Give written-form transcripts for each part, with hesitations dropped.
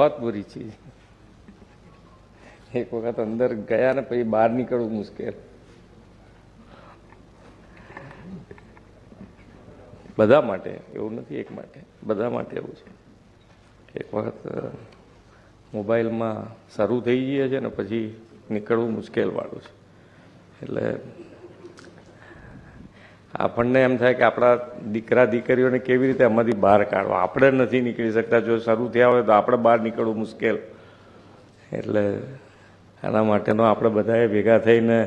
बहुत बुरी चीज। एक वक्त अंदर गया ने પછી બહાર નીકળવું મુશ્કેલ। બધા માટે એવું નથી, એક માટે, બધા માટે એવું છે। એક વખત મોબાઈલમાં શરૂ થઈ જાય છે ને પછી નીકળવું મુશ્કેલ વાળું છે। એટલે આપણને એમ થાય કે આપણા દીકરા દીકરીઓને કેવી રીતે આમાંથી બહાર કાઢવા, આપણે નથી નીકળી શકતા। જો શરૂ થયા હોય તો આપણે બહાર નીકળવું મુશ્કેલ। એટલે આના માટેનો આપણે બધાએ ભેગા થઈને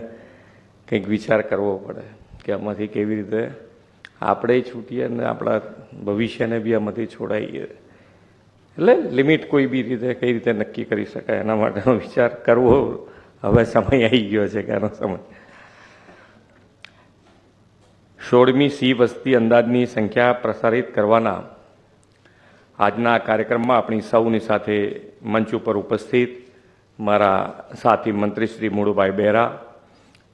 કંઈક વિચાર કરવો પડે કે આમાંથી કેવી રીતે આપણે છૂટીએ અને આપણા ભવિષ્યને બી આમાંથી છોડાઈએ। એટલે લિમિટ કોઈ બી રીતે કઈ રીતે નક્કી કરી શકાય એના માટેનો વિચાર કરવો હવે સમય આવી ગયો છે કે આનો સમય। 16મી સી વસ્તી અંદાજની સંખ્યા પ્રસારિત કરવાના આજના કાર્યક્રમમાં આપણી સૌની સાથે મંચ ઉપર ઉપસ્થિત મારા સાથી મંત્રી શ્રી મુળુભાઈ બેરા,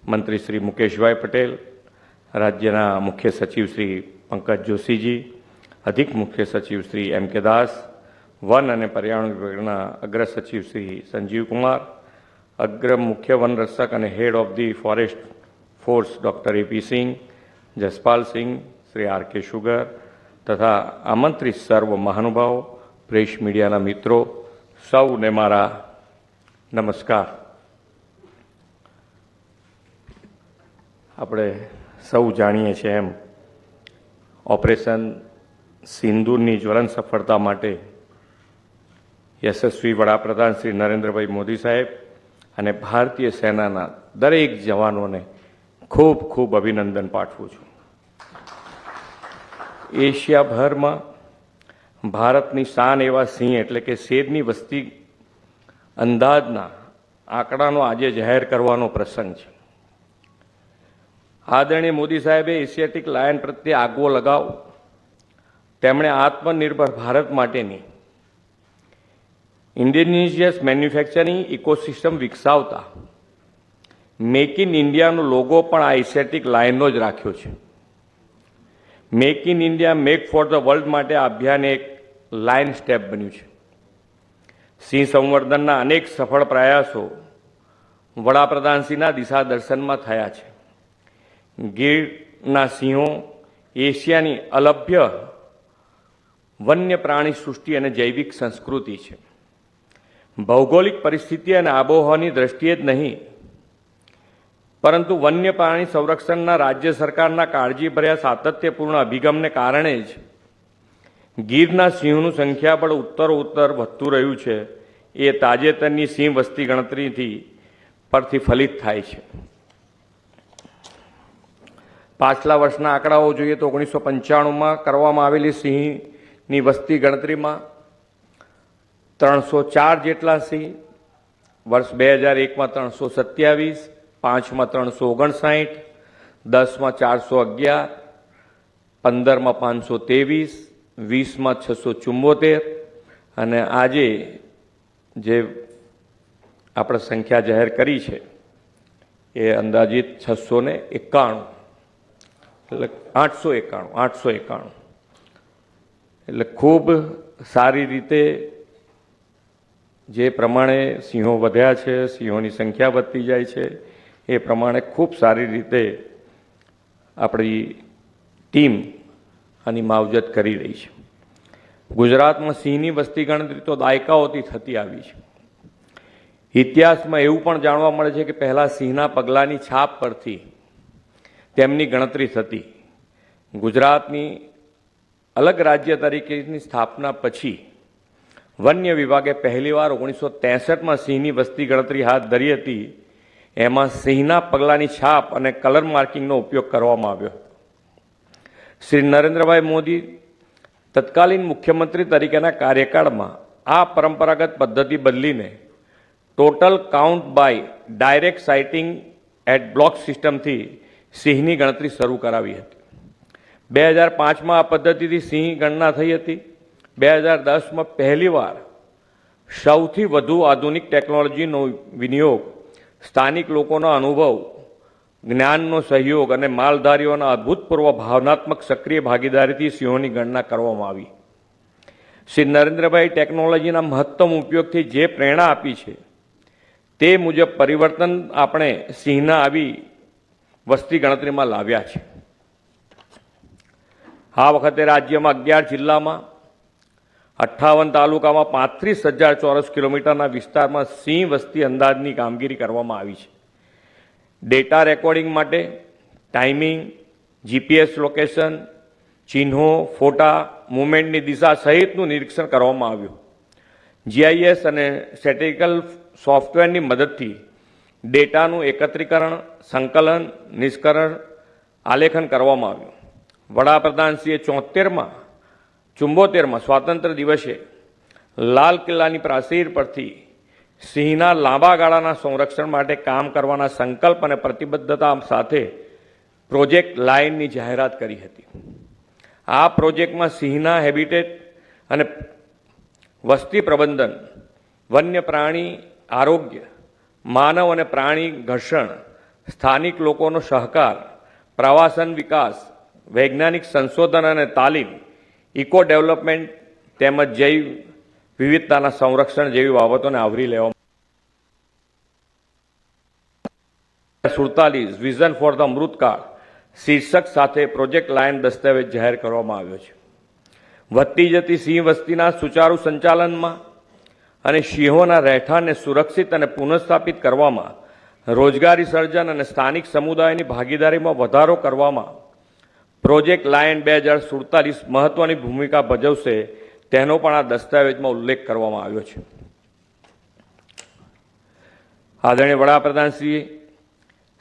મંત્રી શ્રી મુકેશભાઈ પટેલ, રાજ્યના મુખ્ય સચિવ શ્રી પંકજ જોશીજી, અધિક મુખ્ય સચિવ શ્રી એમ કે દાસ, વન અને પર્યાવરણ વિભાગના અગ્ર સચિવ શ્રી સંજીવ કુમાર, અગ્ર મુખ્ય વન રક્ષક અને head of the forest force doctor AP Singh, Jaspal Singh, Shri R K શુગર તથા આમંત્રિત સર્વ મહાનુભાવો, પ્રેસ મીડિયાના મિત્રો, સૌને મારા નમસ્કાર। આપણે સૌ જાણીએ છીએ એમ ઓપરેશન સિંદૂરની જ્વલંત સફળતા માટે યશસ્વી વડાપ્રધાન શ્રી નરેન્દ્રભાઈ મોદી સાહેબ અને ભારતીય સેનાના દરેક જવાનોને ખૂબ ખૂબ અભિનંદન પાઠવું છું। એશિયાભરમાં ભારતની શાન એવા સિંહ એટલે કે શેરની વસ્તી અંદાજના આંકડાનો આજે જાહેર કરવાનો પ્રસંગ છે। આદરણીય મોદી સાહેબે એશિયાટિક લાયન પ્રત્યે આગવો લગાવ, તેમણે આત્મનિર્ભર ભારત માટેની ઇન્ડિજિનિયસ મેન્યુફેક્ચરિંગ ઇકોસિસ્ટમ વિકસાવતા મેક ઇન ઇન્ડિયાનો લોગો પણ આ એશિયાટિક લાયનનો જ રાખ્યો છે। Make in India make for the world માટે આ અભિયાન એક લાયન સ્ટેપ બન્યું છે। સિંહ સંવર્ધનના અનેક સફળ પ્રયાસો વડાપ્રધાનશ્રીના દિશા દર્શનમાં થયા છે। ગીરના સિંહો એશિયાની અલભ્ય વન્ય પ્રાણી સૃષ્ટિ અને જૈવિક સંસ્કૃતિ છે। ભૌગોલિક પરિસ્થિતિ અને આબોહવાની દ્રષ્ટિએ જ નહીં પરંતુ વન્ય પ્રાણી સંરક્ષણના રાજ્ય સરકારના કાળજીભર્યા સાતત્યપૂર્ણ અભિગમને કારણે જ ગીરના સિંહોનું સંખ્યાબળ ઉત્તરોત્તર વધતું રહ્યું છે। એ તાજેતરની સિંહ વસ્તી ગણતરીથી પરથી ફલિત થાય છે। પાછલા વર્ષના આંકડાઓ જોઈએ તો 1995માં કરવામાં આવેલી સિંહની વસ્તી ગણતરીમાં 304 જેટલા સિંહ, વર્ષ 2001માં 327, 5માં 359, 10માં 411, 15માં 523, 20માં 674 અને આજે જે આપણે સંખ્યા જાહેર કરી છે એ અંદાજિત 691, એટલે 891 એટલે ખૂબ સારી રીતે જે પ્રમાણે સિંહો વધ્યા છે, સિંહોની સંખ્યા વધતી જાય છે એ પ્રમાણે ખૂબ સારી રીતે આપણી ટીમ આની માવજત કરી રહી છે। ગુજરાતમાં સિંહની વસ્તી ગણતરી તો દાયકાઓથી થતી આવી છે। ઇતિહાસમાં એવું પણ જાણવા મળે છે કે પહેલાં સિંહના પગલાંની છાપ પરથી તેમની ગણતરી થતી। ગુજરાતની અલગ રાજ્ય તરીકેની સ્થાપના પછી વન્ય વિભાગે પહેલીવાર 1963માં સિંહની વસ્તી ગણતરી હાથ ધરી હતી। એમાં સિંહના પગલાંની છાપ અને કલર માર્કિંગનો ઉપયોગ કરવામાં આવ્યો। શ્રી નરેન્દ્રભાઈ મોદી તત્કાલીન મુખ્યમંત્રી તરીકેના કાર્યકાળમાં આ પરંપરાગત પદ્ધતિ બદલીને total count by direct sighting at block સિસ્ટમથી સિંહની ગણતરી શરૂ કરાવી હતી। 2005માં આ પદ્ધતિથી સિંહ ગણના થઈ હતી। 2010માં પહેલીવાર સૌથી વધુ આધુનિક ટેકનોલોજીનો વિનિયોગ, સ્થાનિક લોકોનો અનુભવ, જ્ઞાનનો સહયોગ અને માલધારીઓના અભૂતપૂર્વ ભાવનાત્મક સક્રિય ભાગીદારીથી સિંહોની ગણના કરવામાં આવી। શ્રી નરેન્દ્રભાઈ ટેકનોલોજીના મહત્તમ ઉપયોગથી જે પ્રેરણા આપી છે તે મુજબ પરિવર્તન આપણે સિંહના આવી વસ્તી ગણતરીમાં લાવ્યા છે. આ વખતે રાજ્યમાં 11 જિલ્લામાં 58 તાલુકામાં 35,000 ચોરસ કિલોમીટરના વિસ્તારમાં સિંહ વસ્તી અંદાજની કામગીરી કરવામાં આવી છે. ડેટા રેકોર્ડિંગ માટે ટાઈમિંગ, જીપીએસ લોકેશન, ચિહ્નો, ફોટા, મુવમેન્ટની દિશા સહિતનું નિરીક્ષણ કરવામાં આવ્યું. જીઆઈએસ અને સ્ટેટિસ્ટિકલ સોફ્ટવેરની મદદથી ડેટાનું એકત્રીકરણ, સંકલન, નિષ્કરણ, આલેખન કરવામાં આવ્યું. વડાપ્રધાનશ્રીએ 74માં સ્વાતંત્ર્ય દિવસે લાલ કિલ્લાની પ્રાચીર પરથી સિંહના લાંબા ગાળાના સંરક્ષણ માટે કામ કરવાના સંકલ્પ અને પ્રતિબદ્ધતા સાથે પ્રોજેક્ટ લાયનની જાહેરાત કરી હતી. આ પ્રોજેક્ટમાં સિંહના હેબિટેટ અને વસ્તી પ્રબંધન, વન્ય પ્રાણી આરોગ્ય, માનવ અને પ્રાણી ઘર્ષણ, સ્થાનિક લોકોનો સહકાર, પ્રવાસન વિકાસ, વૈજ્ઞાનિક સંશોધન અને તાલીમ, ઇકો ડેવલપમેન્ટ તેમજ જૈવ વિવિધતાના સંરક્ષણ જેવી બાબતોને આવરી લેવામાં 47 વિઝન ફોર ધ અમૃતકાળ શીર્ષક સાથે પ્રોજેક્ટ લાયન દસ્તાવેજ જાહેર કરવામાં આવ્યો છે. વધતી જતી સિંહ વસ્તીના સુચારુ સંચાલનમાં અને સિંહોના રહેઠાણને સુરક્ષિત અને પુનઃસ્થાપિત કરવામાં, રોજગારી સર્જન અને સ્થાનિક સમુદાયોની ભાગીદારીમાં વધારો કરવામાં પ્રોજેક્ટ લાયન 2047 મહત્વની ભૂમિકા ભજવશે તેનો પણ આ દસ્તાવેજમાં ઉલ્લેખ કરવામાં આવ્યો છે. આદરણીય વડાપ્રધાનશ્રીએ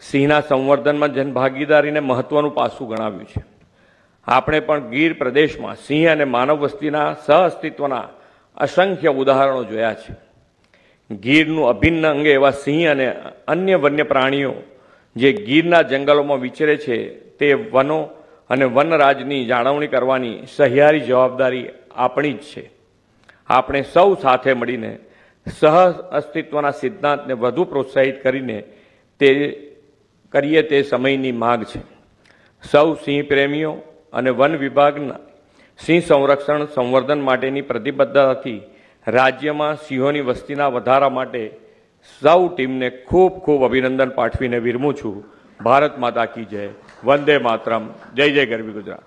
સિંહના સંવર્ધનમાં જનભાગીદારીને મહત્વનું પાસું ગણાવ્યું છે. આપણે પણ ગીર પ્રદેશમાં સિંહ અને માનવ વસ્તીના સહઅસ્તિત્વના અસંખ્ય ઉદાહરણો જોયા છે. ગીરનું અભિન્ન અંગ એવા સિંહ અને અન્ય વન્ય પ્રાણીઓ જે ગીરના જંગલોમાં વિચરે છે તે વનો અને વનરાજની જાળવણી કરવાની સહિયારી જવાબદારી આપણી જ છે. આપણે સૌ સાથે મળીને સહ અસ્તિત્વના સિદ્ધાંતને વધુ પ્રોત્સાહિત કરીને તે સમયની માગ છે. સૌ સિંહ પ્રેમીઓ અને વન વિભાગના સિંહ સંરક્ષણ સંવર્ધન માટેની પ્રતિબદ્ધતાથી રાજ્યમાં સિંહોની વસ્તીના વધારા માટે સૌ ટીમને ખૂબ ખૂબ અભિનંદન પાઠવીને વિરમું છું. ભારત માતા કી જય. વંદે માતરમ. જય જય ગરવી ગુજરાત.